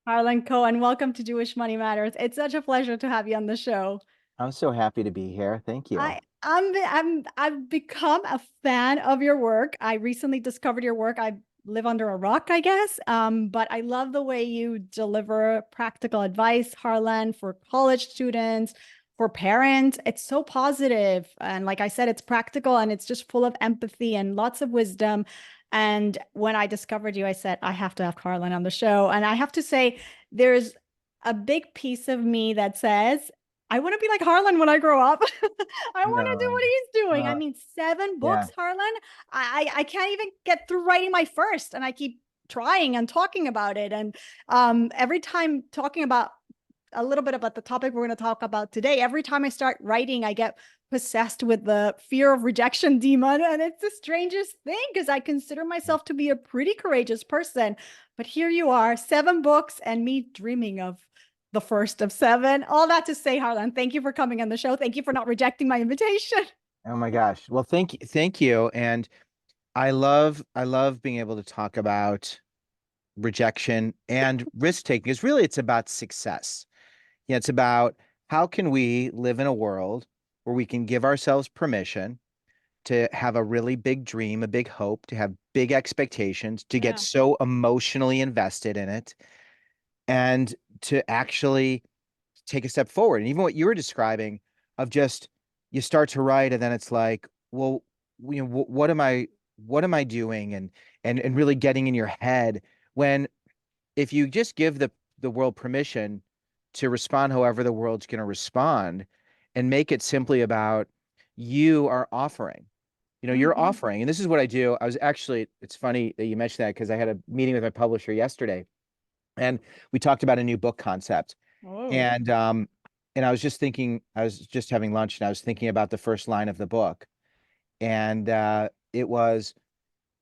Harlan Cohen, welcome to Jewish Money Matters. It's such a pleasure to have you on the show. I'm so happy to be here. Thank you. I've become a fan of your work. I recently discovered your work. I live under a rock, I guess. But I love the way you deliver practical advice, Harlan, for college students, for parents. It's so positive. And like I said, it's practical and it's just full of empathy and lots of wisdom. And when I discovered you, I said, I have to have Harlan on the show. And I have to say, there's a big piece of me that says, I want to be like Harlan when I grow up. I want to do No, what he's doing. I uh, mean, 7 books, yeah, Harlan. I can't even get through writing my first, and I keep trying and talking about it. And every time talking about a little bit about the topic we're going to talk about today, every time I start writing, I get possessed with the fear of rejection demon. And it's the strangest thing because I consider myself to be a pretty courageous person. But here you are, 7 books, and me dreaming of the first of 7. All that to say, Harlan, thank you for coming on the show. Thank you for not rejecting my invitation. oh my gosh. Well, thank you. And I love being able to talk about rejection and risk taking because really it's about success. Yeah, it's about how can we live in a world where we can give ourselves permission to have a really big dream, a big hope, to have big expectations, to get Yeah. so emotionally invested in it, and to actually take a step forward. And even what you were describing of just you start to write and then it's like, well, what am I doing? And really getting in your head when if you just give the world permission to respond however the world's going to respond and make it simply about you are offering. You're Mm-hmm. offering. And this is what I do. I was actually, it's funny that you mentioned that because I had a meeting with my publisher yesterday and we talked about a new book concept. Oh. And I was just thinking, I was just having lunch and I was thinking about the first line of the book. And it was,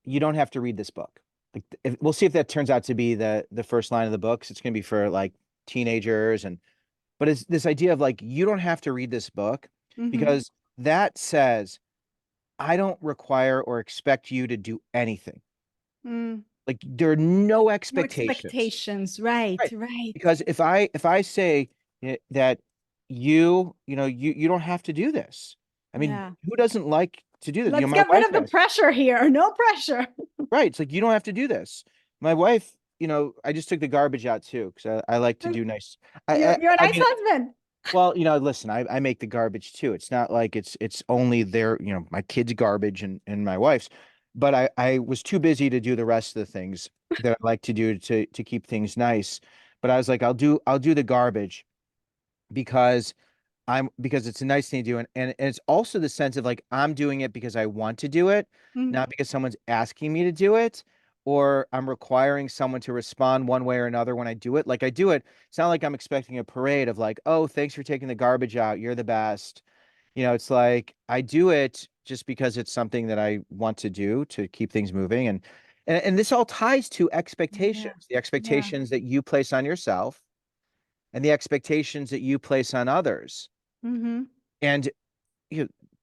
you don't have to read this book. Like we'll see if that turns out to be the first line of the books. It's going to be for like teenagers but it's this idea of like you don't have to read this book Mm-hmm. because that says I don't require or expect you to do anything. Mm. Like there are no No expectations. expectations. Right, Right. right. Because if I say that you don't have to do this. I mean, Yeah. who doesn't like to do this? Let's My get rid wife of the does. pressure here. No pressure. Right. It's like you don't have to do this. My wife, I just took the garbage out too because I like to do nice. You're I, I you're a I nice mean, husband. well, listen, I make the garbage too. It's not like it's only my kids' garbage and my wife's, but I was too busy to do the rest of the things that I like to do to keep things nice. But I was like, I'll do the garbage because because it's a nice thing to do and it's also the sense of like I'm doing it because I want to do it, Mm. not because someone's asking me to do it or I'm requiring someone to respond one way or another when I do it. Like I do it, it's not like I'm expecting a parade of like, oh, thanks for taking the garbage out. You're the best. It's like I do it just because it's something that I want to do to keep things moving and this all ties to Yeah. expectations, the Yeah. expectations that you place on yourself and the expectations that you place on others. Mm-hmm. And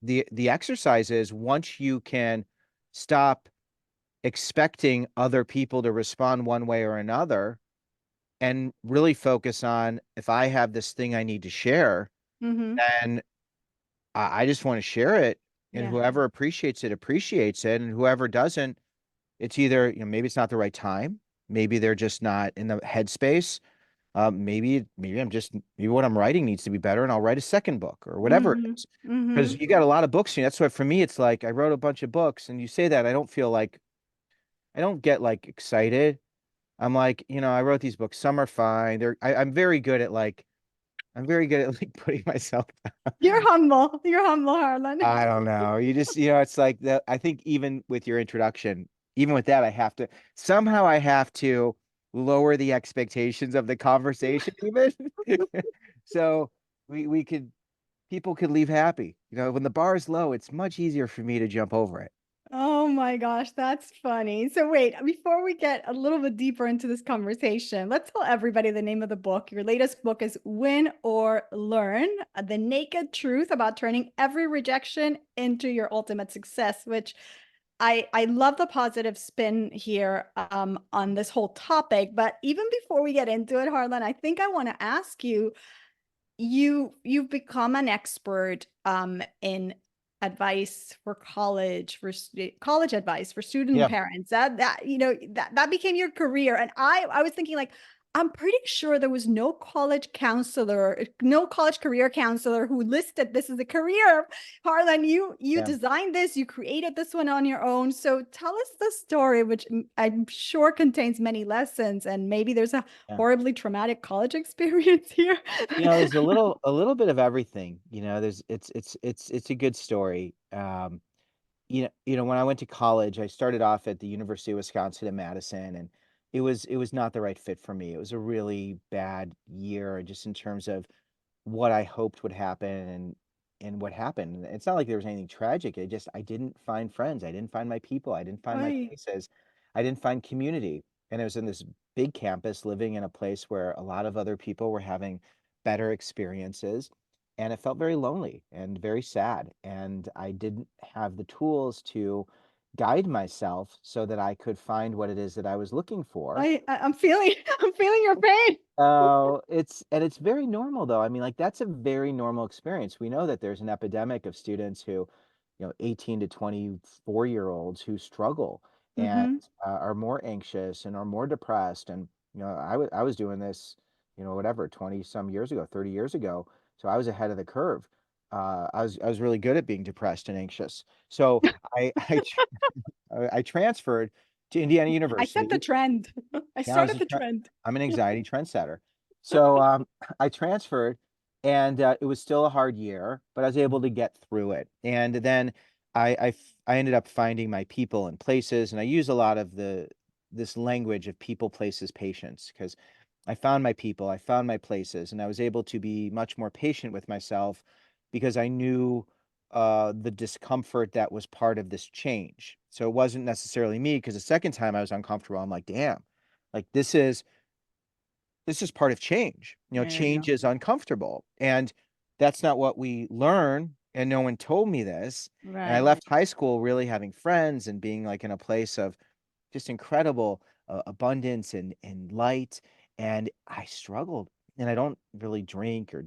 the exercise is once you can stop expecting other people to respond one way or another and really focus on if I have this thing I need to share, Mm-hmm. then I just want to share it. And Yeah. whoever appreciates it. And whoever doesn't, it's either, maybe it's not the right time. Maybe they're just not in the headspace. Maybe what I'm writing needs to be better, and I'll write a second book or whatever it Mm-hmm. is. Mm-hmm. Because you got a lot of books, that's why for me it's like I wrote a bunch of books, and you say that I don't get like excited. I'm like, I wrote these books. Some are fine. I'm very good at like putting myself. You're humble. You're humble, Harlan. I don't know. You just, it's like that. I think even with your introduction, even with that, I have to lower the expectations of the conversation even. So we could, people could leave happy. When the bar is low, it's much easier for me to jump over it. Oh my gosh, that's funny. So wait, before we get a little bit deeper into this conversation, let's tell everybody the name of the book. Your latest book is Win or Learn: The Naked Truth About Turning Every Rejection into Your Ultimate Success, which I love the positive spin here on this whole topic, but even before we get into it, Harlan, I think I want to ask you, you've become an expert in advice for college for college advice for student Yeah. parents. That you know that became your career, and I was thinking like, I'm pretty sure there was no college counselor, no college career counselor who listed this as a career. Harlan, you Yeah. designed this, you created this one on your own. So tell us the story, which I'm sure contains many lessons, and maybe there's a Yeah. horribly traumatic college experience here. There's a little bit of everything. There's it's a good story. When I went to college, I started off at the University of Wisconsin in Madison, and it was not the right fit for me. It was a really bad year just in terms of what I hoped would happen and what happened. It's not like there was anything tragic. I didn't find friends. I didn't find my people. I didn't find my Right. places. I didn't find community. And I was in this big campus living in a place where a lot of other people were having better experiences. And it felt very lonely and very sad. And I didn't have the tools to guide myself so that I could find what it is that I was looking for. I'm feeling I'm feeling your pain. Oh, it's very normal though. I mean, like that's a very normal experience. We know that there's an epidemic of students who, 18 to 24-year-olds who struggle and Mm-hmm. are more anxious and are more depressed. And, I was doing this, whatever, 20 some years ago, 30 years ago. So I was ahead of the curve. I was really good at being depressed and anxious. So I I, tr- I transferred to Indiana I set the University. trend. I Yeah, started the trend. I'm an anxiety trendsetter. So I transferred, and it was still a hard year, but I was able to get through it. And then I ended up finding my people and places, and I use a lot of this language of people, places, patience, because I found my people, I found my places, and I was able to be much more patient with myself because I knew the discomfort that was part of this change. So it wasn't necessarily me, because the second time I was uncomfortable, I'm like, damn, like this is part of change. There you Change go. is uncomfortable. And that's not what we learn. And no one told me this. And I Right. left high school really having friends and being like in a place of just incredible abundance and light. And I struggled. And I don't really drink or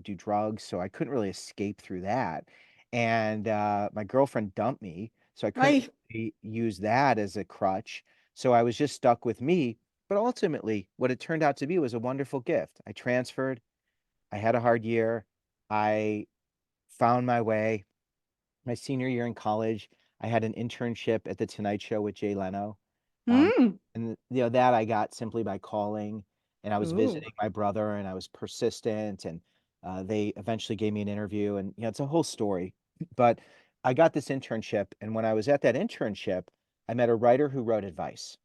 do drugs, so I couldn't really escape through that. And my girlfriend dumped me, so I couldn't Right. really use that as a crutch. So I was just stuck with me. But ultimately, what it turned out to be was a wonderful gift. I transferred. I had a hard year. I found my way. My senior year in college, I had an internship at the Tonight Show with Jay Leno. Um, Mm. and that I got simply by calling, and I was Ooh. visiting my brother, and I was persistent, and they eventually gave me an interview, and it's a whole story. But I got this internship, and when I was at that internship, I met a writer who wrote advice,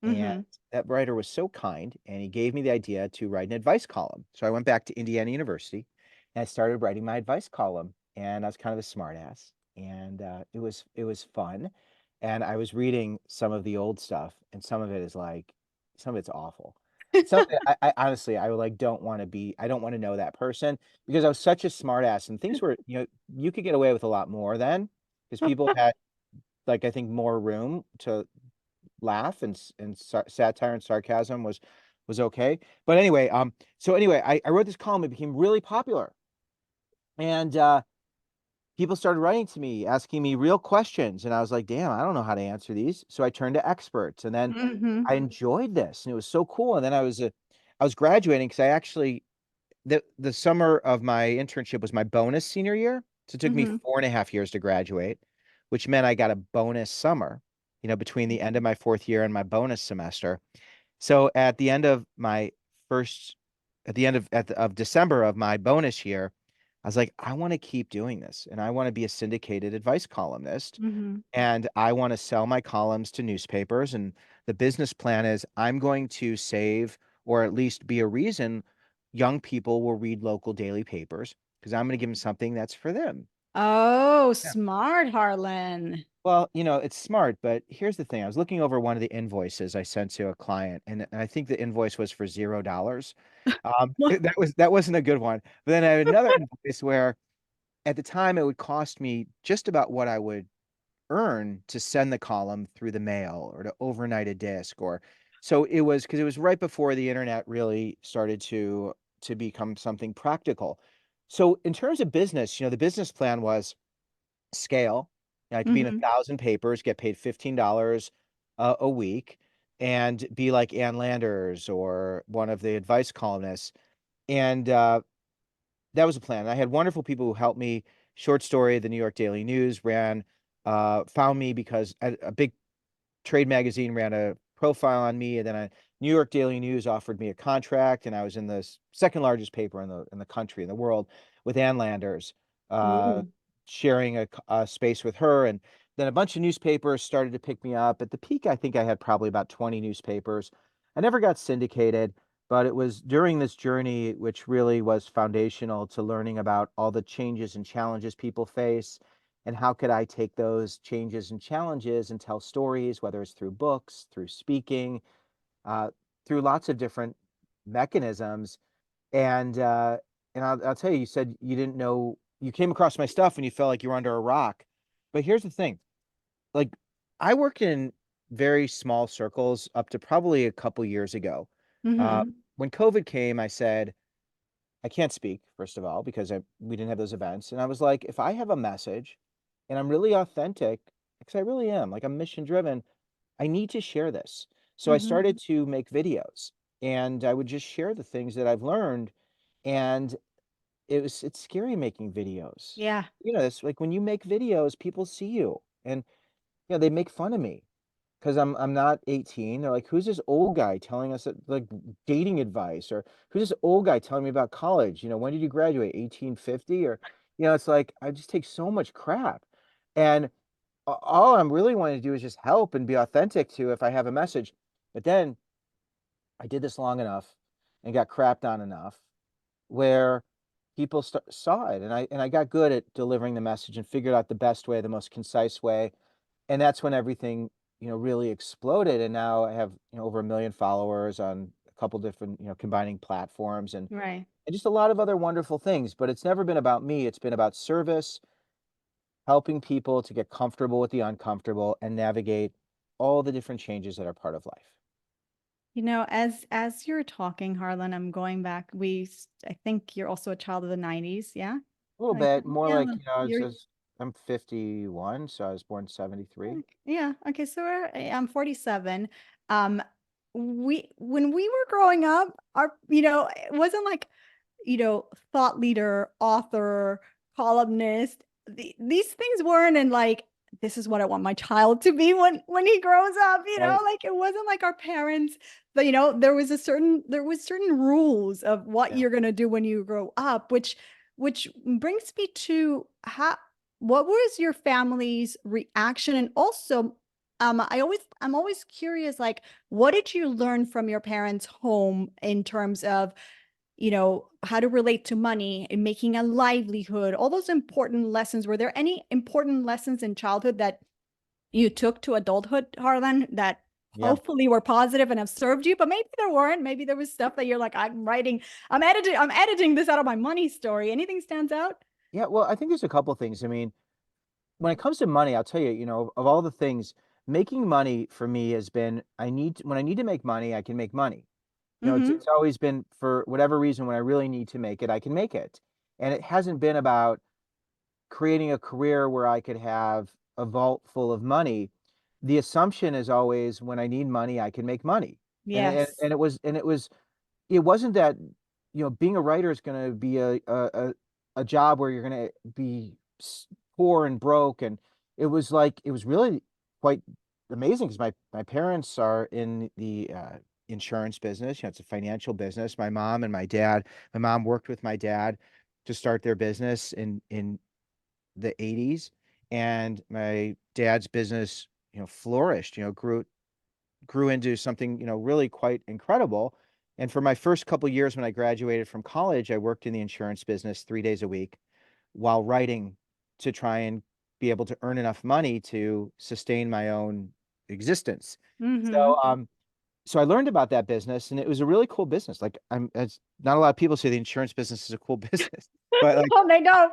and Mm-hmm. that writer was so kind, and he gave me the idea to write an advice column. So I went back to Indiana University, and I started writing my advice column, and I was kind of a smartass, and it was fun. And I was reading some of the old stuff, and some of it's awful. Some of it, I honestly, I would like I don't want to know that person because I was such a smartass, and things were, you could get away with a lot more then because people had like I think more room to laugh, and satire and sarcasm was okay. But anyway, so anyway, I wrote this column. It became really popular, and people started writing to me, asking me real questions, and I was like, damn, I don't know how to answer these. So I turned to experts, and then Mm-hmm. I enjoyed this, and it was so cool. And then I was graduating because I actually the summer of my internship was my bonus senior year. So it took me Mm-hmm. 4.5 years to graduate, which meant I got a bonus summer, between the end of my fourth year and my bonus semester. So first, at the end of December of my bonus year, I was like, I want to keep doing this, and I want to be a syndicated advice columnist, Mm-hmm. and I want to sell my columns to newspapers. And the business plan is I'm going to save, or at least be a reason young people will read local daily papers because I'm going to give them something that's for them. Oh, Yeah. smart, Harlan. Well, it's smart, but here's the thing. I was looking over one of the invoices I sent to a client, and I think the invoice was for $0. That wasn't a good one. But then I had another invoice where at the time it would cost me just about what I would earn to send the column through the mail or to overnight a disc. Or so it was, because it was right before the internet really started to become something practical. So in terms of business, the business plan was scale. I could be in a Hmm. thousand papers, get paid $15 a week, and be like Ann Landers or one of the advice columnists. And that was a plan. I had wonderful people who helped me. Short story, the New York Daily News found me because a big trade magazine ran a profile on me, and then a New York Daily News offered me a contract, and I was in the second largest paper in the country, in the world, with Ann Landers, uh, Ooh. sharing a space with her. And then a bunch of newspapers started to pick me up. At the peak, I think I had probably about 20 newspapers. I never got syndicated, but it was during this journey, which really was foundational to learning about all the changes and challenges people face, and how could I take those changes and challenges and tell stories, whether it's through books, through speaking, uh, through lots of different mechanisms. And I'll tell you, you said you didn't know, you came across my stuff and you felt like you were under a rock. But here's the thing, like, I worked in very small circles up to probably a couple years ago. Uh, Hmm. when COVID came, I said, I can't speak, first of all, because we didn't have those events. And I was like, if I have a message and I'm really authentic, because I really am, like, I'm mission driven, I need to share this. So I Hmm. started to make videos, and I would just share the things that I've learned. And it's scary making videos. Yeah. It's like when you make videos, people see you, and they make fun of me because I'm not 18. They're like, who's this old guy telling us like dating advice, or who's this old guy telling me about college? When did you graduate? 1850? Or it's like I just take so much crap. And all I'm really wanting to do is just help and be authentic to if I have a message. But then I did this long enough and got crapped on enough where people saw it, and I got good at delivering the message and figured out the best way, the most concise way. And that's when everything really exploded. And now I have over 1 million followers on a couple different combining platforms, Right. and just a lot of other wonderful things. But it's never been about me. It's been about service, helping people to get comfortable with the uncomfortable and navigate all the different changes that are part of life. As you're talking, Harlan, I'm going back. I think you're also a child of the 90s, yeah? A little Like, bit more yeah, like, you're I'm 51, so I was born 73. yeah. Okay, so I'm 47. Um, when we were growing up, it wasn't like, thought leader, author, columnist. These things weren't in like, this is what I want my child to be when he grows up, Right. like it wasn't like our parents, but there was certain rules of what Yeah. you're gonna do when you grow up, which brings me to what was your family's reaction? And also, I'm always curious, like, what did you learn from your parents' home in terms of, how to relate to money and making a livelihood, all those important lessons? Were there any important lessons in childhood that you took to adulthood, Harlan, that Yeah. hopefully were positive and have served you? But maybe there weren't. Maybe there was stuff that you're like, I'm editing this out of my money story. Anything stands out? Yeah. Well, I think there's a couple things. I mean, when it comes to money, I'll tell you, of all the things, making money for me has been, when I need to make money, I can make money. It's Mm-hmm. always been, for whatever reason, when I really need to make it, I can make it. And it hasn't been about creating a career where I could have a vault full of money. The assumption is always, when I need money, I can make money. And Yes. it wasn't that, being a writer is going to be a job where you're going to be poor and broke. And it was really quite amazing because my parents are in the insurance business. It's a financial business. My mom worked with my dad to start their business in the 80s, and my dad's business, flourished, grew into something, really quite incredible. And for my first couple years when I graduated from college, I worked in the insurance business 3 days a week while writing, to try and be able to earn enough money to sustain my own existence. Mm-hmm. So I learned about that business, and it was a really cool business. Like, it's not a lot of people say the insurance business is a cool business, but like, Oh, they don't.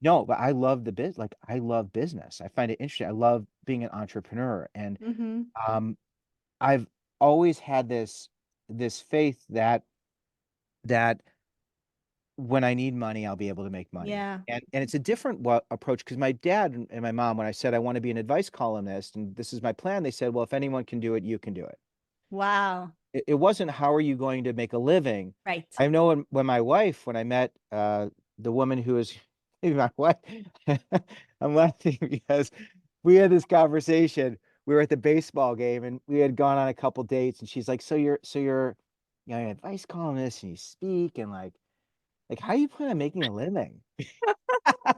No, but I love the like I love business. I find it interesting. I love being an entrepreneur. And Mm-hmm. um I've always had this faith that when I need money, I'll be able to make money. Yeah. And it's a different approach because my dad and my mom, when I said I want to be an advice columnist and this is my plan, they said, well, if anyone can do it, you can do it. Wow. It wasn't how are you going to make a living. Right. I know when my wife, when I met the woman who is my wife, I'm laughing because we had this conversation. We were at the baseball game and we had gone on a couple dates, and she's like, so you're an advice columnist and you speak and like how you plan on making a living?"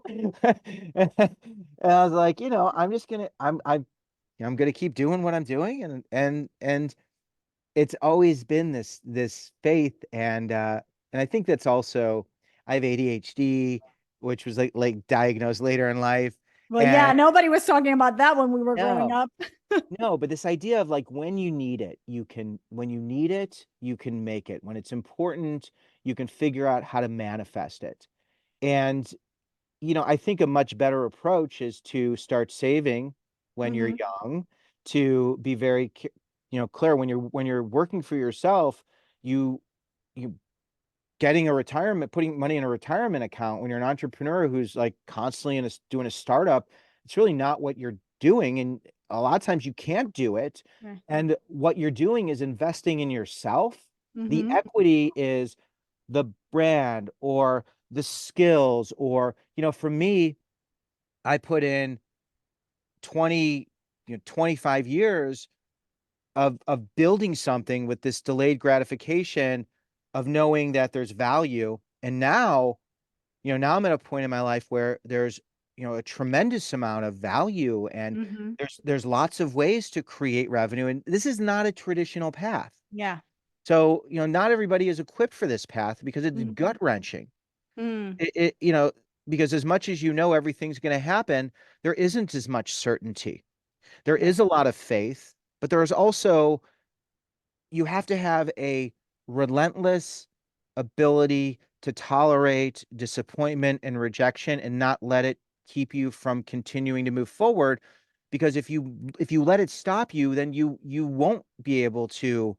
And I was like, I'm just gonna I'm gonna keep doing what I'm doing, and it's always been this faith, and I think that's also I have ADHD, which was like diagnosed later in life. Well, yeah, And nobody was talking about that when we were growing no, up. no, but this idea of like when you need it, when you need it, you can make it. When it's important, you can figure out how to manifest it. And I think a much better approach is to start saving when you're Mm-hmm. young, to be very, clear when you're working for yourself, you you getting a retirement, putting money in a retirement account when you're an entrepreneur who's like constantly doing a startup, it's really not what you're doing. And a lot of times you can't do it. Right. And what you're doing is investing in yourself. The Mm-hmm. equity is the brand or the skills, or, for me, I put in 20, 25 years of building something with this delayed gratification of knowing that there's value. And now I'm at a point in my life where there's, a tremendous amount of value, and Mm-hmm. there's lots of ways to create revenue. And this is not a traditional path. Yeah. So, not everybody is equipped for this path because it's Mm-hmm. gut wrenching. Mm. Because as much as everything's going to happen, there isn't as much certainty. There Right. is a lot of faith, but there is also you have to have a relentless ability to tolerate disappointment and rejection and not let it keep you from continuing to move forward, because if you let it stop you, then you won't be able to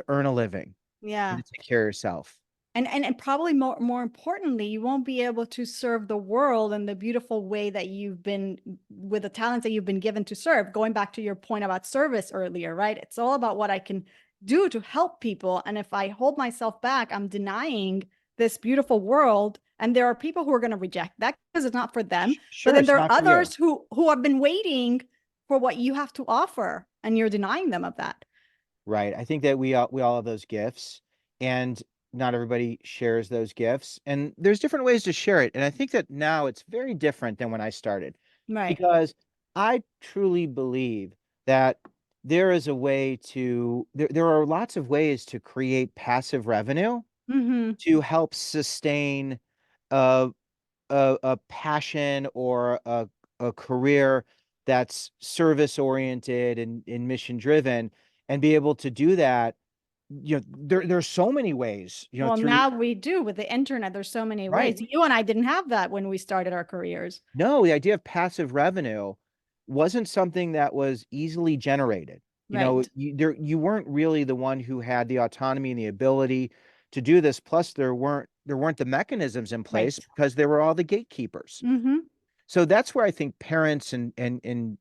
earn a living and Yeah. to take care of yourself. And probably more importantly, you won't be able to serve the world in the beautiful way that you've been with the talents that you've been given to serve. Going back to your point about service earlier, right? It's all about what I can do to help people. And if I hold myself back, I'm denying this beautiful world. And there are people who are going to reject that because it's not for them. But Sure, then it's there are not for you. others who have been waiting for what you have to offer, and you're denying them of that. Right. I think that we all have those gifts, and not everybody shares those gifts. And there's different ways to share it. And I think that now it's very different than when I started, Right. because I truly believe that there are lots of ways to create passive revenue Mm-hmm. to help sustain a a passion or a career that's service oriented and mission driven, and be able to do that. There's so many ways, Well, through. now we do with the internet. There's so many ways. Right. You and I didn't have that when we started our careers. No, the idea of passive revenue wasn't something that was easily generated. Right. You weren't really the one who had the autonomy and the ability to do this. Plus, there weren't the mechanisms in place Right. because there were all the gatekeepers. Mm-hmm. So that's where I think parents and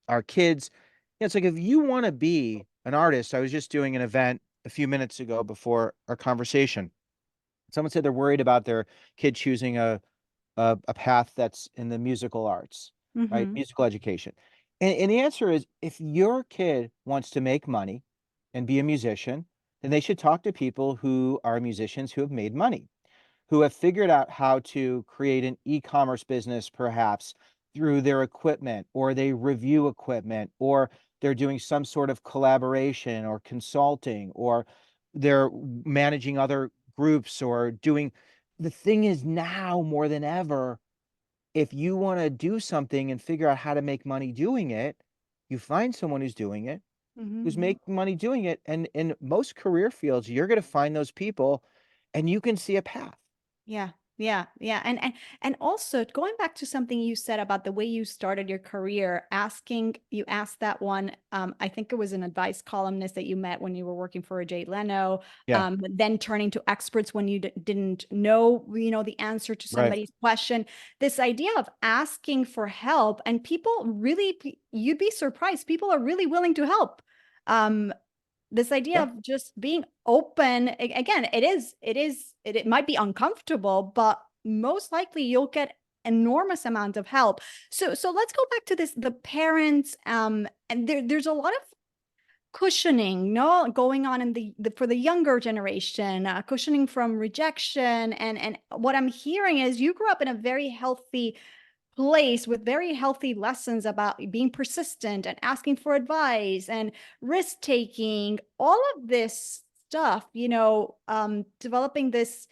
our kids, it's like if you want to be an artist. I was just doing an event a few minutes ago before our conversation. Someone said they're worried about their kid choosing a path that's in the musical arts, right? Mm-hmm. Musical education. And the answer is if your kid wants to make money and be a musician, then they should talk to people who are musicians who have made money, who have figured out how to create an e-commerce business, perhaps through their equipment, or they review equipment, or they're doing some sort of collaboration or consulting, or they're managing other groups or doing. The thing is, now more than ever, if you want to do something and figure out how to make money doing it, you find someone who's doing it, Mm-hmm. who's making money doing it. And in most career fields, you're going to find those people and you can see a path. Yeah. Yeah, yeah. And also going back to something you said about the way you started your career, you asked that one, I think it was an advice columnist that you met when you were working for Jay Leno, Yeah, then turning to experts when you didn't know, the answer to right. somebody's question. This idea of asking for help, and people really, you'd be surprised, people are really willing to help. Um, this idea Yeah. of just being open, again, it might be uncomfortable, but most likely you'll get enormous amount of help. So let's go back to this, the parents, and there's a lot of cushioning, no, going on in the for the younger generation, cushioning from rejection. And what I'm hearing is you grew up in a very healthy place with very healthy lessons about being persistent and asking for advice and risk taking, all of this stuff, developing this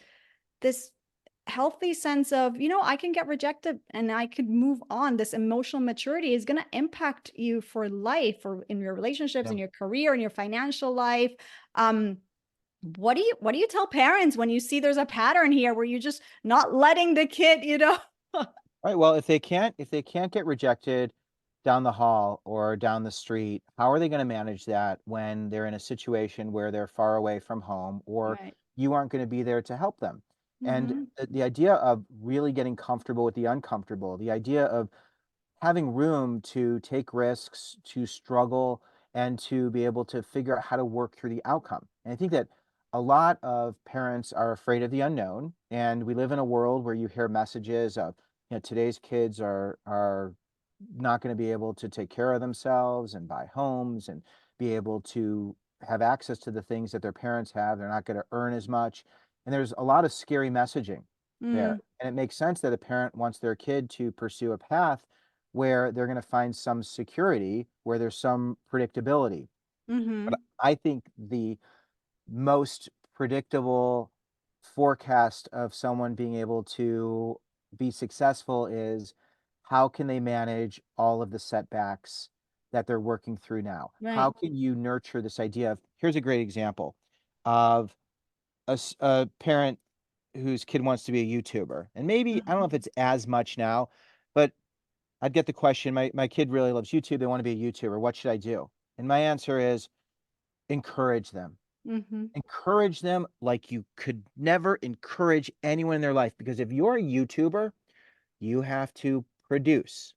healthy sense of, I can get rejected and I could move on. This emotional maturity is going to impact you for life, or in your relationships, Yeah. in your career, in your financial life. um what do you tell parents when you see there's a pattern here where you're just not letting the kid, Right. Well, if they can't get rejected down the hall or down the street, how are they going to manage that when they're in a situation where they're far away from home or Right. you aren't going to be there to help them? And Mm-hmm. the idea of really getting comfortable with the uncomfortable, the idea of having room to take risks, to struggle, and to be able to figure out how to work through the outcome. And I think that a lot of parents are afraid of the unknown, and we live in a world where you hear messages of, today's kids are not going to be able to take care of themselves and buy homes and be able to have access to the things that their parents have. They're not going to earn as much. And there's a lot of scary messaging there. Mm, And it makes sense that a parent wants their kid to pursue a path where they're going to find some security, where there's some predictability. But mm-hmm. I think the most predictable forecast of someone being able to be successful is how can they manage all of the setbacks that they're working through now? How Right. can you nurture this idea of, here's a great example of a parent whose kid wants to be a YouTuber. And maybe, I don't know Mm-hmm. if it's as much now, but I'd get the question, my kid really loves YouTube. They want to be a YouTuber. What should I do? And my answer is encourage them. Mm-hmm. Encourage them like you could never encourage anyone in their life. Because if you're a YouTuber, you have to produce,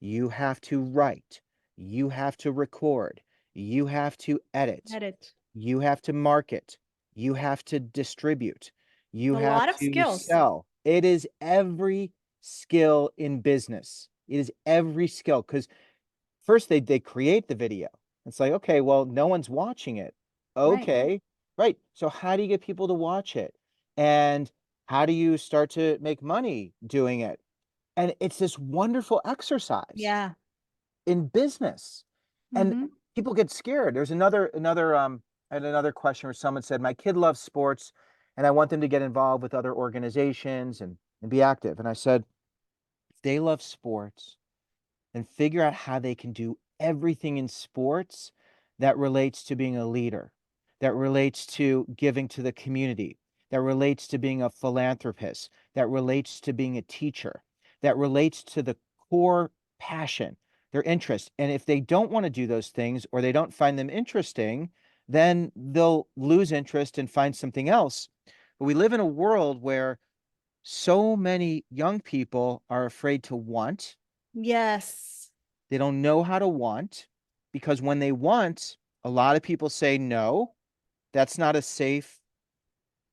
you have to write, you have to record, you have to edit, Edit. you have to market, you have to distribute, you A have lot of to skills. sell. It is every skill in business. It is every skill because first they create the video. It's like, okay, well, no one's watching it. Right. Okay, right. So how do you get people to watch it? And how do you start to make money doing it? And it's this wonderful exercise Yeah. in business. And Mm-hmm. people get scared. There's I had another question where someone said, my kid loves sports and I want them to get involved with other organizations and be active. And I said, if they love sports, and figure out how they can do everything in sports that relates to being a leader, that relates to giving to the community, that relates to being a philanthropist, that relates to being a teacher, that relates to the core passion, their interest. And if they don't want to do those things or they don't find them interesting, then they'll lose interest and find something else. But we live in a world where so many young people are afraid to want. Yes. They don't know how to want because when they want, a lot of people say, no, that's not a safe,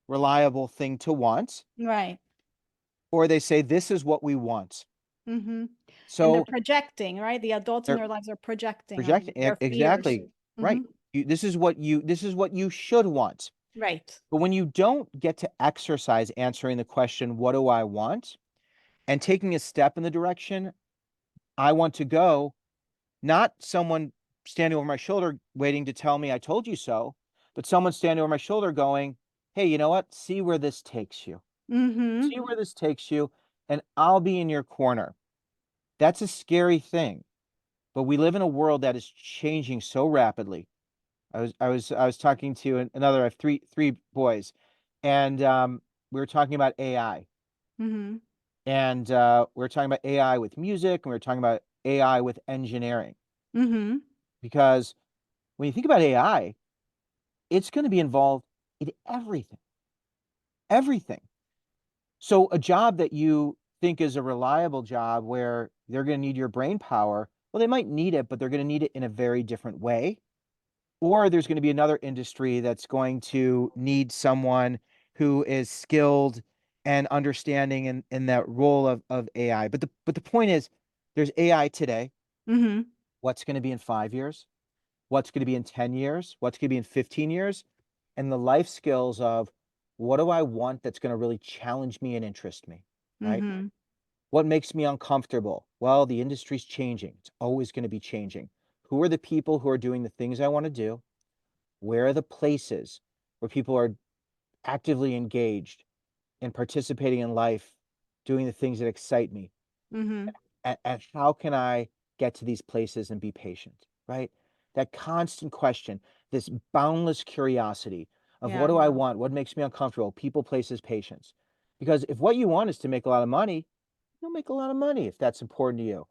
reliable thing to want. Right. Or they say, this is what we want. Mm-hmm. And they're So projecting, right? The adults in they're their lives are projecting on projecting. their fears. Exactly. Mm-hmm. Right. This is what you should want. Right. But when you don't get to exercise answering the question, what do I want? And taking a step in the direction I want to go, not someone standing over my shoulder waiting to tell me I told you so, but someone standing over my shoulder going, hey, you know what? See where this takes you. Mm-hmm. See where this takes you, and I'll be in your corner. That's a scary thing. But we live in a world that is changing so rapidly. I was talking to another. I have three boys, and we were talking about AI. Mm-hmm. And we were talking about AI with music, and we were talking about AI with engineering. Mm-hmm. Because when you think about AI, it's going to be involved in everything, everything. So a job that you think is a reliable job where they're going to need your brain power, well, they might need it, but they're going to need it in a very different way. Or there's going to be another industry that's going to need someone who is skilled and understanding in that role of AI. But the point is, there's AI today. Mm-hmm. What's going to be in 5 years? What's going to be in 10 years? What's going to be in 15 years? And the life skills of what do I want that's going to really challenge me and interest me, right? Mm-hmm. What makes me uncomfortable? Well, the industry's changing. It's always going to be changing. Who are the people who are doing the things I want to do? Where are the places where people are actively engaged and participating in life, doing the things that excite me? Mm-hmm. And how can I get to these places and be patient, right? That constant question, this boundless curiosity of what Yeah. do I want? What makes me uncomfortable? People, places, patience. Because if what you want is to make a lot of money, you'll make a lot of money if that's important to you.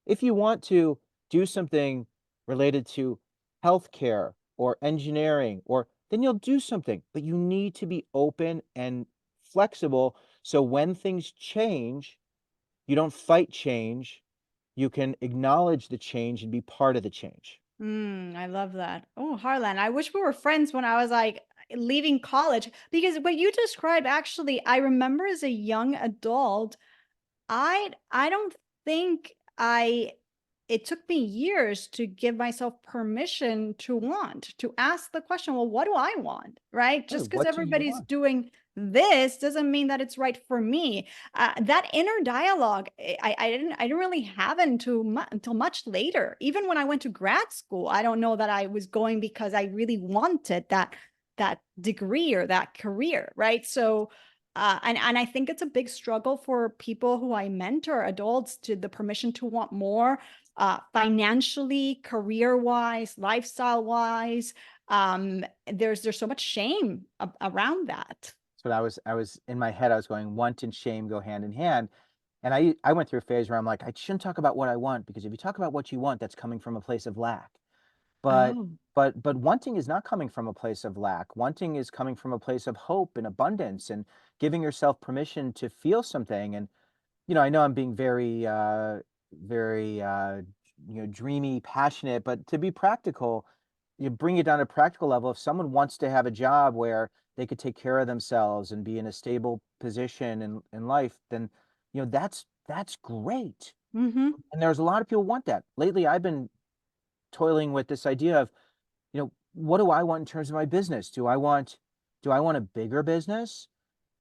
If you want to do something related to healthcare or engineering, or then you'll do something, but you need to be open and flexible. So when things change, you don't fight change. You can acknowledge the change and be part of the change. I love that. Oh, Harlan, I wish we were friends when I was like leaving college because what you described actually, I remember as a young adult, I don't think I it took me years to give myself permission to ask the question, well, what do I want? Right? Right. Just because What do you everybody's want? doing this doesn't mean that it's right for me. That inner dialogue, I didn't really have it until much later. Even when I went to grad school, I don't know that I was going because I really wanted that degree or that career, right? So and I think it's a big struggle for people who I mentor, adults, to the permission to want more, financially, career wise, lifestyle wise. There's so much shame around that. So I was in my head, I was going, want and shame go hand in hand. And I went through a phase where I'm like, I shouldn't talk about what I want because if you talk about what you want, that's coming from a place of lack. But Oh. but wanting is not coming from a place of lack. Wanting is coming from a place of hope and abundance and giving yourself permission to feel something. And I know I'm being very, dreamy, passionate, but to be practical, you bring it down to a practical level. If someone wants to have a job where they could take care of themselves and be in a stable position in life, then, that's great. Mm-hmm. And there's a lot of people want that. Lately, I've been toiling with this idea of, what do I want in terms of my business? Do I want a bigger business?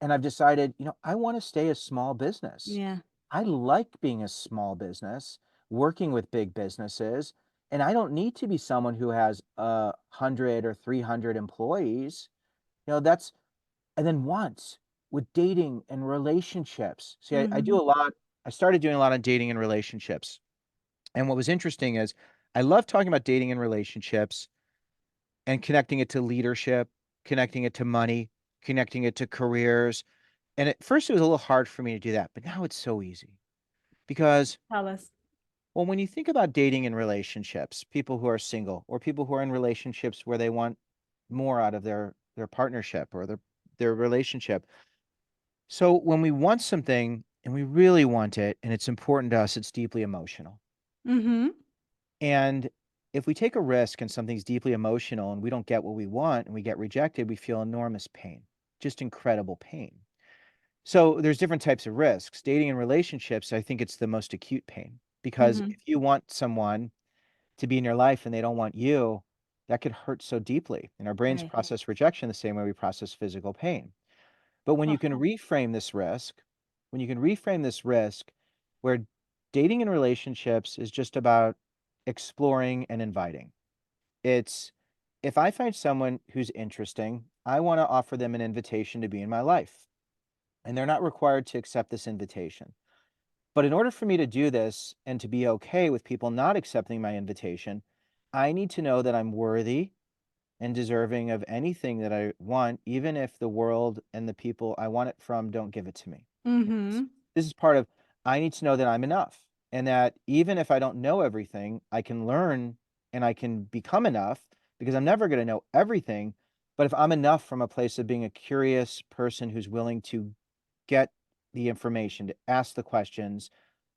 And I've decided, I want to stay a small business. Yeah. I like being a small business, working with big businesses, and I don't need to be someone who has 100 or 300 employees. That's and then once with dating and relationships. See, I do Mm-hmm. a lot. I started doing a lot on dating and relationships. And what was interesting is I love talking about dating and relationships and connecting it to leadership, connecting it to money, connecting it to careers. And at first, it was a little hard for me to do that, but now it's so easy because, Tell us. well, when you think about dating and relationships, people who are single or people who are in relationships where they want more out of their partnership or their relationship. So when we want something and we really want it and it's important to us, it's deeply emotional. Mm-hmm. And if we take a risk and something's deeply emotional and we don't get what we want and we get rejected, we feel enormous pain, just incredible pain. So there's different types of risks. Dating and relationships, I think it's the most acute pain because Mm-hmm. if you want someone to be in your life and they don't want you, that could hurt so deeply. And our brains Right. process rejection the same way we process physical pain. But when you can reframe this risk, when you can reframe this risk where dating and relationships is just about exploring and inviting. It's if I find someone who's interesting, I want to offer them an invitation to be in my life. And they're not required to accept this invitation. But in order for me to do this and to be okay with people not accepting my invitation, I need to know that I'm worthy and deserving of anything that I want, even if the world and the people I want it from don't give it to me. Mm-hmm. This is part of, I need to know that I'm enough, and that even if I don't know everything, I can learn and I can become enough, because I'm never going to know everything. But if I'm enough from a place of being a curious person who's willing to get the information, to ask the questions,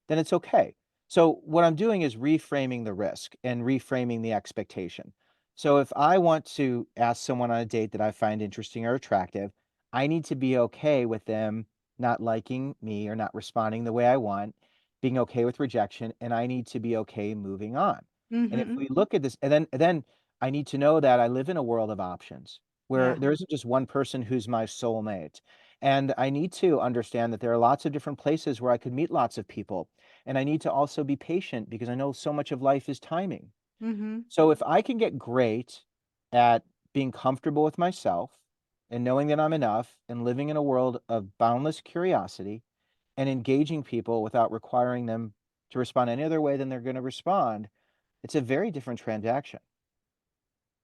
then it's okay. So what I'm doing is reframing the risk and reframing the expectation. So if I want to ask someone on a date that I find interesting or attractive, I need to be okay with them not liking me or not responding the way I want, being okay with rejection, and I need to be okay moving on. And if Mm-hmm. we look at this, and then I need to know that I live in a world of options where Yeah. there isn't just one person who's my soulmate. And I need to understand that there are lots of different places where I could meet lots of people, and I need to also be patient because I know so much of life is timing. Mm-hmm. So if I can get great at being comfortable with myself and knowing that I'm enough and living in a world of boundless curiosity and engaging people without requiring them to respond any other way than they're going to respond, it's a very different transaction.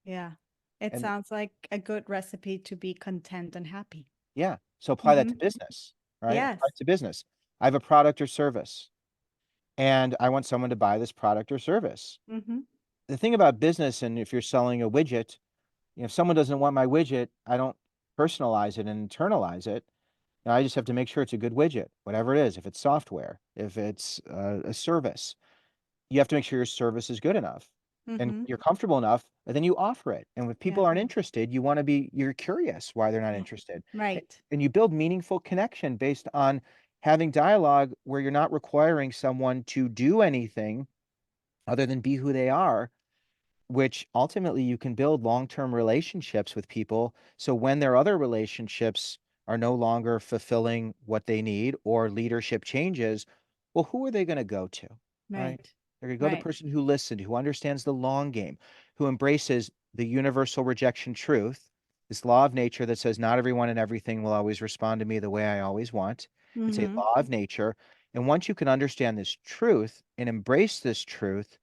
Yeah. It And sounds like a good recipe to be content and happy. yeah, so apply that Mm-hmm. to business, right? Apply Yes. it to business. I have a product or service and I want someone to buy this product or service. Mm-hmm. The thing about business, and if you're selling a widget, if someone doesn't want my widget, I don't personalize it and internalize it. Now, I just have to make sure it's a good widget, whatever it is. If it's software, if it's a service, you have to make sure your service is good enough and Mm-hmm. you're comfortable enough, and then you offer it. And if people Yeah. aren't interested, you're curious why they're not Yeah. interested. Right. And you build meaningful connection based on having dialogue where you're not requiring someone to do anything other than be who they are, which ultimately you can build long-term relationships with people. So when their other relationships are no longer fulfilling what they need or leadership changes, well, who are they going to go to? Right? Right. They're going to go to the Right. person who listened, who understands the long game, who embraces the universal rejection truth, this law of nature that says not everyone and everything will always respond to me the way I always want. It's a Mm-hmm. law of nature. And once you can understand this truth and embrace this truth,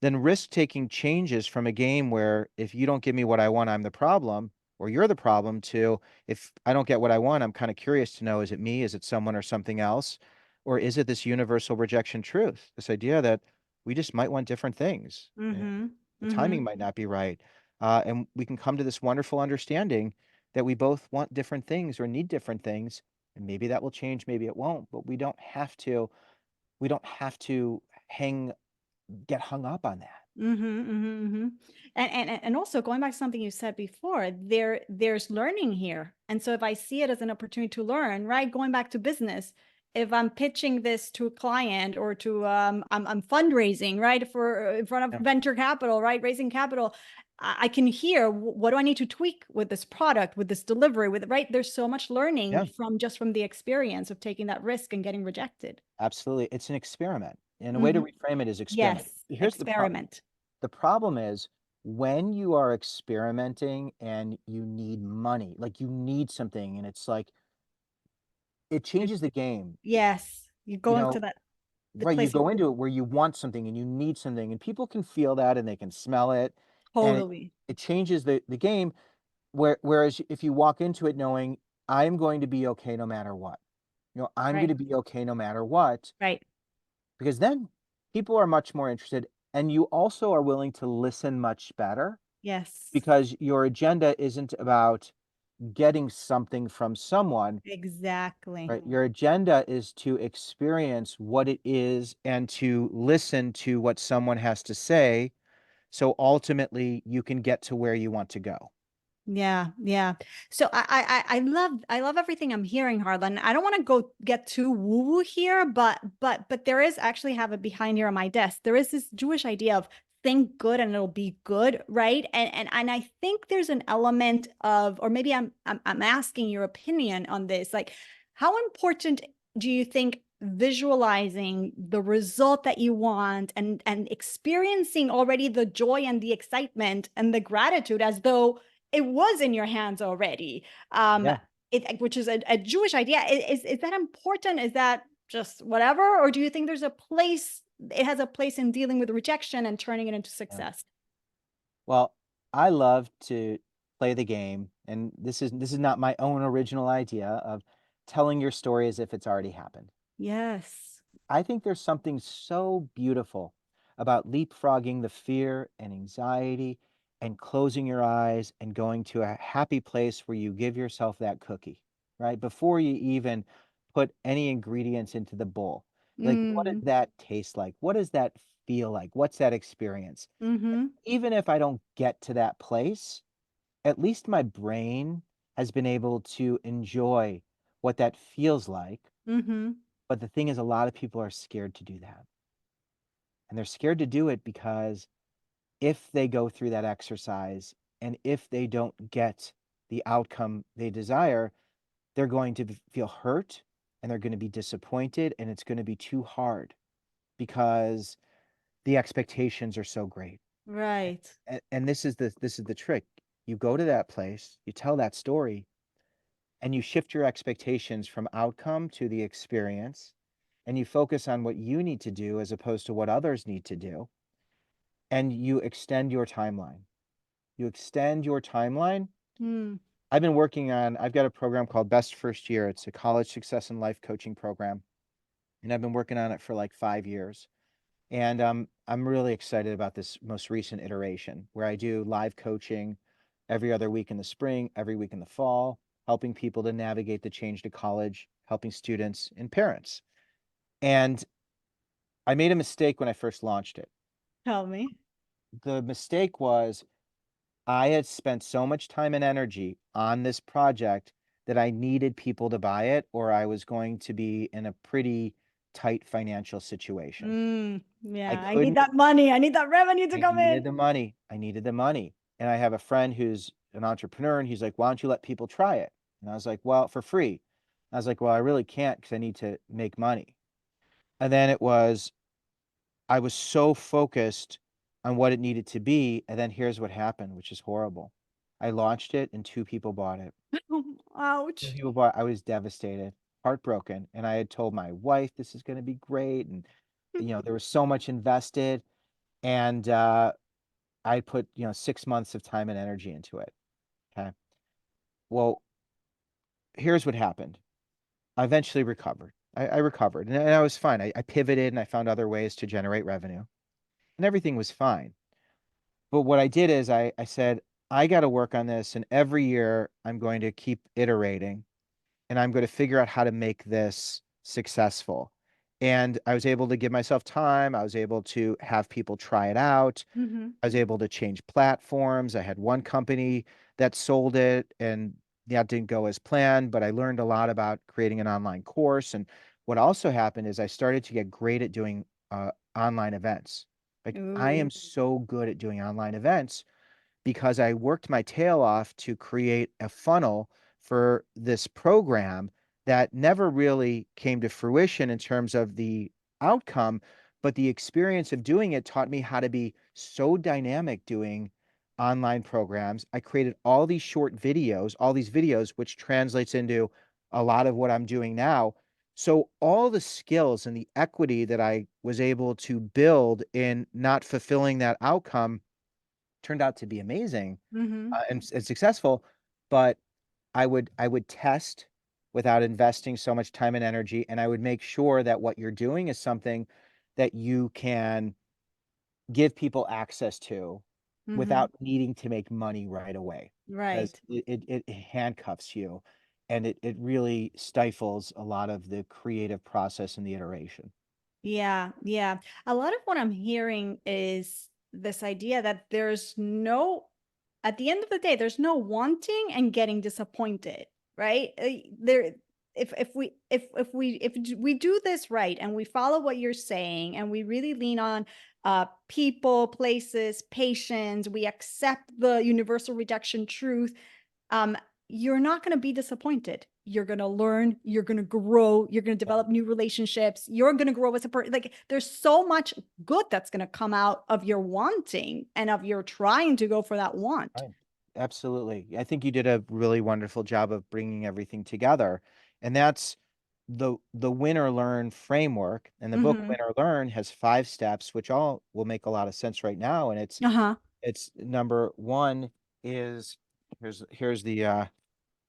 then risk taking changes from a game where if you don't give me what I want, I'm the problem, or you're the problem, to if I don't get what I want, I'm kind of curious to know, is it me? Is it someone or something else? Or is it this universal rejection truth? This idea that we just might want different things. Mm-hmm. The Mm-hmm. timing might not be right. And we can come to this wonderful understanding that we both want different things or need different things. And maybe that will change, maybe it won't, but we don't have to hang get hung up on that. Mm-hmm, mm-hmm, mm-hmm. And also going back to something you said before, there's learning here. And so if I see it as an opportunity to learn, right? Going back to business, if I'm pitching this to a client or to I'm fundraising, right? For in front of Yeah. venture capital, right? Raising capital, I can hear what do I need to tweak with this product, with this delivery, with right? There's so much learning Yeah, from the experience of taking that risk and getting rejected. absolutely. It's an experiment. And a way to Hmm. reframe it is experiment. Yes, Here's experiment. the problem is when you are experimenting and you need money, like you need something, and it's like it You're, changes the game. yes, you You go into know, that the right, you place of go into it where you want something and you need something, and people can feel that and they can smell it, and totally it changes the game. Whereas if you walk into it knowing I'm going to be okay no matter what, I'm going right, to be okay no matter what, right. because then people are much more interested, and you also are willing to listen much better Yes, because your agenda isn't about getting something from someone, exactly. right? Your agenda is to experience what it is and to listen to what someone has to say, so ultimately you can get to where you want to go. Yeah, yeah. So I love everything I'm hearing, Harlan. I don't want to go get too woo-woo here, but there is actually have it behind here on my desk. There is this Jewish idea of think good and it'll be good, right? And I think there's an element of, or maybe I'm asking your opinion on this. Like, how important do you think visualizing the result that you want and experiencing already the joy and the excitement and the gratitude as though it was in your hands already. Um, Yeah. which is a Jewish idea. Is that important? Is that just whatever? Or do you think there's a place, it has a place in dealing with rejection and turning it into Yeah. success? Well, I love to play the game, and this is not my own original idea of telling your story as if it's already happened. Yes. I think there's something so beautiful about leapfrogging the fear and anxiety and closing your eyes and going to a happy place where you give yourself that cookie, right? Before you even put any ingredients into the bowl. Like, what does Mm. that taste like? What does that feel like? What's that experience? Mm-hmm. Even if I don't get to that place, at least my brain has been able to enjoy what that feels like. Mm-hmm. But the thing is, a lot of people are scared to do that. And they're scared to do it because if they go through that exercise and if they don't get the outcome they desire, they're going to feel hurt and they're going to be disappointed and it's going to be too hard because the expectations are so great. Right. And this is the trick. You go to that place, you tell that story, and you shift your expectations from outcome to the experience, and you focus on what you need to do as opposed to what others need to do, and you extend your timeline. You extend your timeline. Mm. I've got a program called Best First Year. It's a college success and life coaching program, and I've been working on it for like 5 years. And I'm really excited about this most recent iteration where I do live coaching every other week in the spring, every week in the fall, helping people to navigate the change to college, helping students and parents. And I made a mistake when I first launched it. Tell me. The mistake was I had spent so much time and energy on this project that I needed people to buy it, or I was going to be in a pretty tight financial situation. Mm. I Yeah. I need couldn't that money. I need that revenue to I come needed in. the money. I needed the money. And I have a friend who's an entrepreneur and he's like, why don't you let people try it? And I was like, well, for free. I was like, well, I really can't because I need to make money. And then I was so focused on what it needed to be. And then here's what happened, which is horrible. I launched it and two people bought it. Two Ouch. people bought, I was devastated, heartbroken. And I had told my wife, this is going to be great. And, there was so much invested. And, I put, 6 months of time and energy into it, okay? Well, here's what happened. I eventually recovered. I recovered, and I was fine. I pivoted, and I found other ways to generate revenue, and everything was fine. But what I did is I said, "I gotta work on this, and every year I'm going to keep iterating, and I'm gonna figure out how to make this successful." And I was able to give myself time. I was able to have people try it out. Mm-hmm. I was able to change platforms. I had one company that sold it and that didn't go as planned, but I learned a lot about creating an online course. And what also happened is I started to get great at doing online events. Like I Ooh. am so good at doing online events because I worked my tail off to create a funnel for this program that never really came to fruition in terms of the outcome, but the experience of doing it taught me how to be so dynamic doing online programs. I created all these videos, which translates into a lot of what I'm doing now. So all the skills and the equity that I was able to build in not fulfilling that outcome turned out to be amazing, Mm-hmm. and successful, but I would test without investing so much time and energy, and I would make sure that what you're doing is something that you can give people access to Mm-hmm. without needing to make money right away, because Right. it handcuffs you, and it really stifles a lot of the creative process and the iteration. Yeah, yeah. A lot of what I'm hearing is this idea that at the end of the day, there's no wanting and getting disappointed, right? There, if we do this right and we follow what you're saying and we really lean on people, places, patience, we accept the universal rejection truth, um, you're not going to be disappointed. You're going to learn, you're going to grow, you're going to develop new relationships, you're going to grow as a person. Like there's so much good that's going to come out of your wanting and of your trying to go for that want. Right. Absolutely. I think you did a really wonderful job of bringing everything together. And that's the win or learn framework. And the book Mm-hmm. Win or Learn has 5 steps, which all will make a lot of sense right now. And it's Uh-huh. It's number one is here's the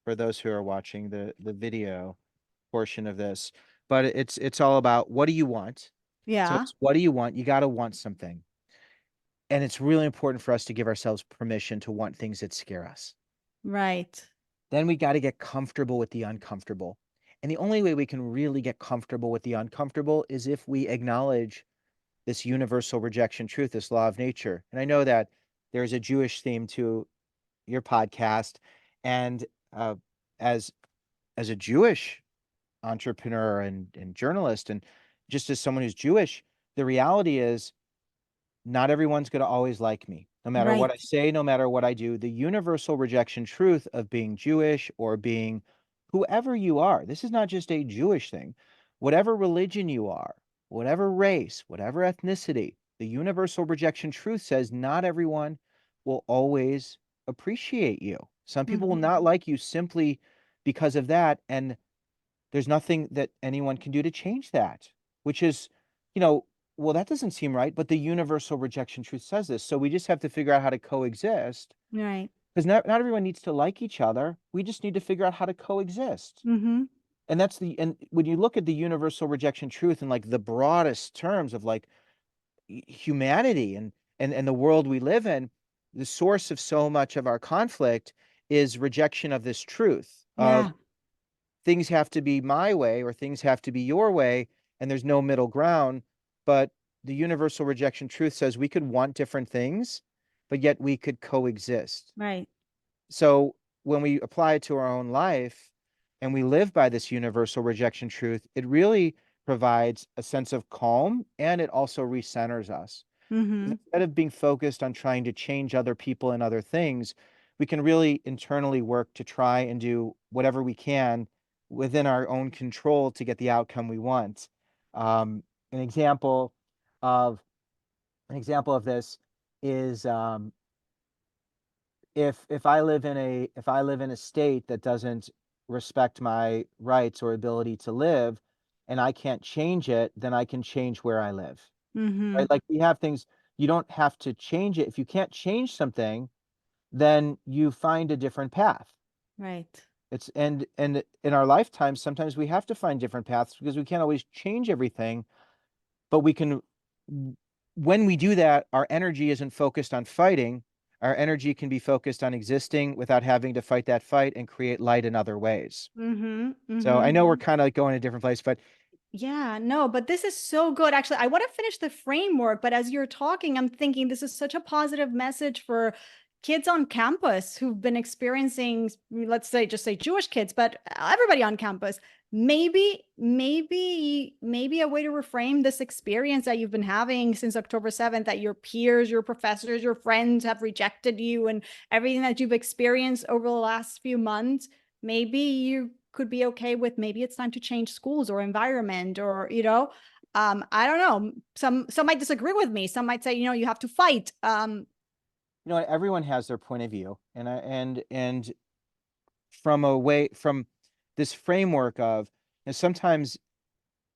for those who are watching the video portion of this, but it's all about what do you want? So Yeah. it's what do you want? You got to want something. And it's really important for us to give ourselves permission to want things that scare us. Right. Then we got to get comfortable with the uncomfortable. And the only way we can really get comfortable with the uncomfortable is if we acknowledge this universal rejection truth, this law of nature. And I know that there's a Jewish theme to your podcast. And uh, as as a Jewish entrepreneur and journalist, and just as someone who's Jewish, the reality is not everyone's going to always like me. No matter what Right. I say, no matter what I do, the universal rejection truth of being Jewish or being whoever you are, this is not just a Jewish thing. Whatever religion you are, whatever race, whatever ethnicity, the universal rejection truth says not everyone will always appreciate you. Some people will Hmm. not like you simply because of that. And there's nothing that anyone can do to change that, which is, you know, well, that doesn't seem right, but the universal rejection truth says this. So we just have to figure out how to coexist Right. because not everyone needs to like each other. We just need to figure out how to coexist. Hmm. And when you look at the universal rejection truth in like the broadest terms of like humanity and the world we live in, the source of so much of our conflict is rejection of this truth of Yeah. things have to be my way or things have to be your way, and there's no middle ground. But the universal rejection truth says we could want different things, but yet we could coexist. Right. So when we apply it to our own life and we live by this universal rejection truth, it really provides a sense of calm and it also recenters us. Hmm. Instead of being focused on trying to change other people and other things, we can really internally work to try and do whatever we can within our own control to get the outcome we want. Um, an example of an example of this is if I live in a state that doesn't respect my rights or ability to live, and I can't change it, then I can change where I live. Hmm. Right? Like we have things you don't have to change it. If you can't change something, then you find a different path. Right. It's and in our lifetime, sometimes we have to find different paths because we can't always change everything, but we can when we do that, our energy isn't focused on fighting. Our energy can be focused on existing without having to fight that fight and create light in other ways. Hmm. So I Hmm. know we're kind of going a different place, but Yeah, no, but this is so good. Actually, I want to finish the framework, but as you're talking, I'm thinking this is such a positive message for kids on campus who've been experiencing, let's say, just say Jewish kids, but everybody on campus. Maybe a way to reframe this experience that you've been having since October 7th, that your peers, your professors, your friends have rejected you and everything that you've experienced over the last few months. Maybe you could be okay with maybe it's time to change schools or environment or I don't know, some might disagree with me, some might say you have to fight. you know, everyone has their point of view, and from a way from this framework of and sometimes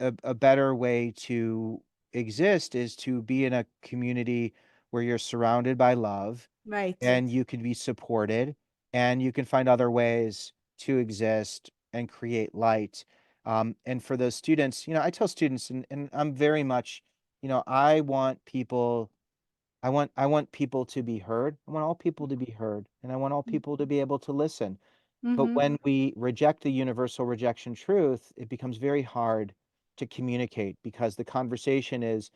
a better way to exist is to be in a community where you're surrounded by love Right. and you can be supported and you can find other ways to exist and create light. And for those students, I tell students, and I'm very much, I want people, I want people to be heard. I want all people to be heard, and I want all people to be able to listen. But Mm-hmm. when we reject the universal rejection truth, it becomes very hard to communicate because the conversation is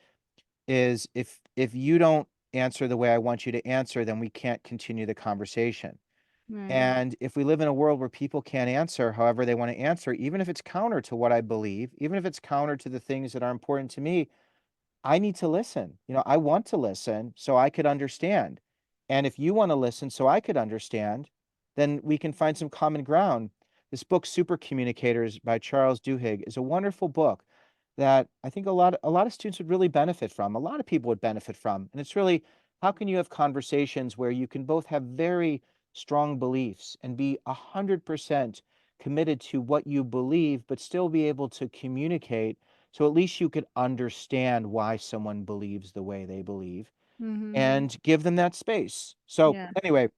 if you don't answer the way I want you to answer, then we can't continue the conversation. Right. And if we live in a world where people can't answer however they want to answer, even if it's counter to what I believe, even if it's counter to the things that are important to me, I need to listen. I want to listen so I could understand. And if you want to listen so I could understand, then we can find some common ground. This book, Super Communicators by Charles Duhigg, is a wonderful book that I think a lot of students would really benefit from. A lot of people would benefit from. And it's really how can you have conversations where you can both have very strong beliefs and be 100% committed to what you believe, but still be able to communicate so at least you could understand why someone believes the way they believe. Mm-hmm. and give them that space. So Yeah. anyway,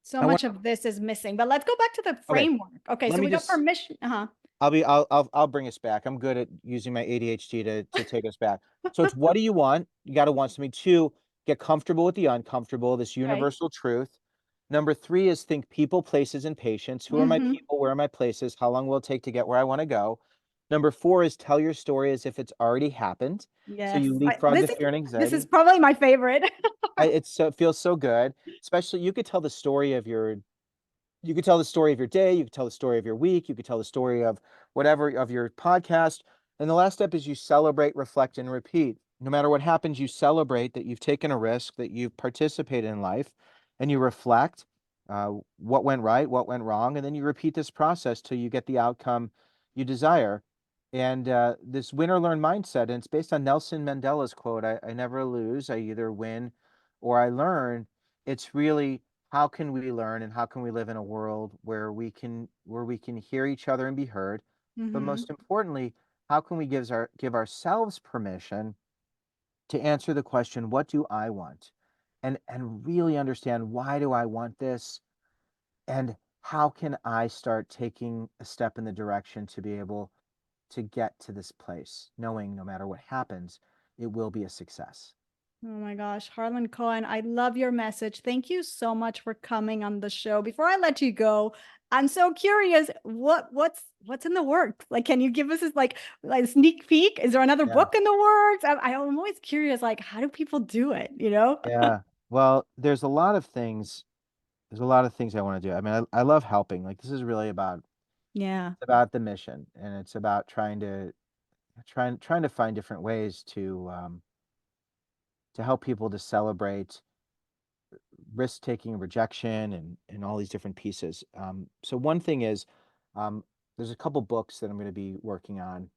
So I want much of this is missing, but let's go back to the okay, framework. Okay, let so me we got just permission. Uh-huh. I'll bring us back. I'm good at using my ADHD to take us back. So it's what do you want? You got to want something. Two, get comfortable with the uncomfortable, this Right. universal truth. Number three is think people, places, and patience. Who are my Mm-hmm. people? Where are my places? How long will it take to get where I want to go? Number four is tell your story as if it's already happened. So Yes. you leapfrog the fear and This is anxiety. probably my favorite. It's so it feels so good. Especially you could tell the story of your you could tell the story of your day, you could tell the story of your week, you could tell the story of whatever of your podcast. And the last step is you celebrate, reflect, and repeat. No matter what happens, you celebrate that you've taken a risk, that you've participated in life, and you reflect what went right, what went wrong, and then you repeat this process till you get the outcome you desire. And this win or learn mindset, and it's based on Nelson Mandela's quote, I never lose, I either win or I learn. It's really how can we learn and how can we live in a world where we can hear each other and be heard, but Mm-hmm. most importantly, how can we give ourselves permission to answer the question, what do I want, and really understand why do I want this, and how can I start taking a step in the direction to be able to get to this place, knowing no matter what happens, it will be a success. Oh my gosh, Harlan Cohen, I love your message. Thank you so much for coming on the show. Before I let you go, I'm so curious, what's in the works? Like, can you give us this like sneak peek? Is there another Yeah. book in the works? I'm always curious, like, how do people do it? You know? Yeah. Well, there's a lot of things I want to do. I mean, I love helping. Like this is really Yeah. it's about the mission, and it's about trying to find different ways to help people to celebrate risk taking, rejection, and all these different pieces. So one thing is, there's a couple books that I'm going to be working on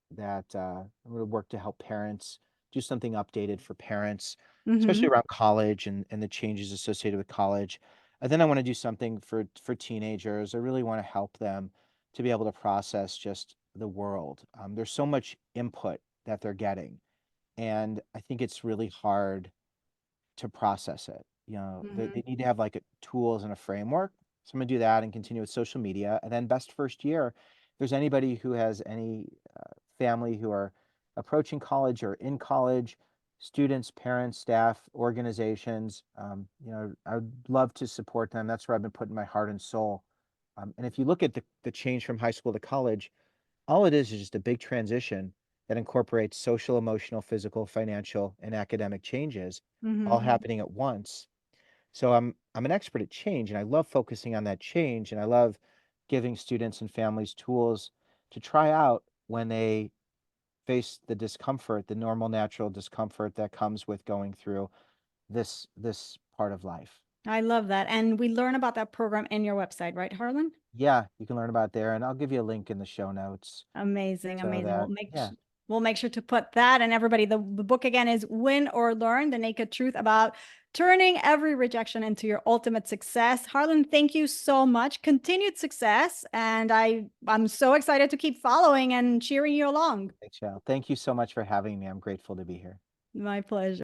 that I'm going to work to help parents do something updated for parents, especially Mm-hmm. around college and the changes associated with college. And then I want to do something for teenagers. I really want to help them to be able to process just the world. There's so much input that they're getting, and I think it's really hard to process it. You know, Mm-hmm. they need to have like tools and a framework. So I'm gonna do that and continue with social media. And then best first year, if there's anybody who has any family who are approaching college or in college, students, parents, staff, organizations, I would love to support them. That's where I've been putting my heart and soul. And if you look at the change from high school to college, all it is just a big transition that incorporates social, emotional, physical, financial, and academic changes all Mm-hmm. happening at once. So I'm an expert at change, and I love focusing on that change, and I love giving students and families tools to try out when they face the discomfort, the normal natural discomfort that comes with going through this part of life. I love that. And we learn about that program in your website, right, Harlan? Yeah, you can learn about it there, and I'll give you a link in the show notes Amazing, so amazing. that yeah, We'll make sure to put that, and everybody, the book again is Win or Learn: The Naked Truth About Turning Every Rejection into Your Ultimate Success. Harlan, thank you so much. Continued success, and I'm so excited to keep following and cheering you along. thanks, Shal. Thank you so much for having me. I'm grateful to be here. My pleasure.